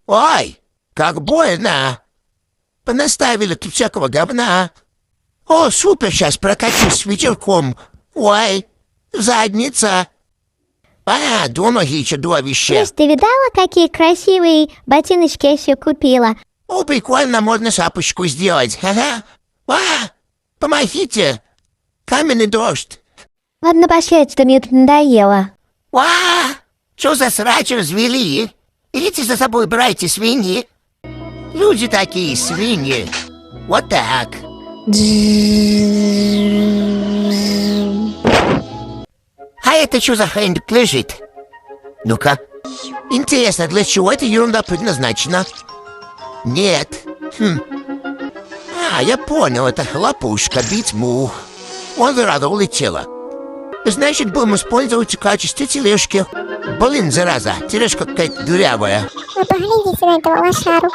Ой, как больно. Понаставили тут всякого говна. О, супер, сейчас прокачусь с ветерком. Ой, задница. А, до ноги чудовище. Слышь, ты видала, какие красивые ботиночки я себе купила? О, прикольно, можно шапочку сделать. Ага. А, помогите. Каменный дождь. Ладно, пошли отсюда, мне тут надоело. А, что за срач развели? Идите за собой, брайте свиньи. Люди такие, свиньи. Вот так. А это что за хрень тут лежит? Ну-ка. Интересно, для чего эта ерунда предназначена? Нет. А, я понял, это хлопушка, бить мух. Он рада улетела. Значит, будем использовать в качестве тележки. Блин, зараза, тележка какая-то дырявая. Вы поглядите на этого лошару.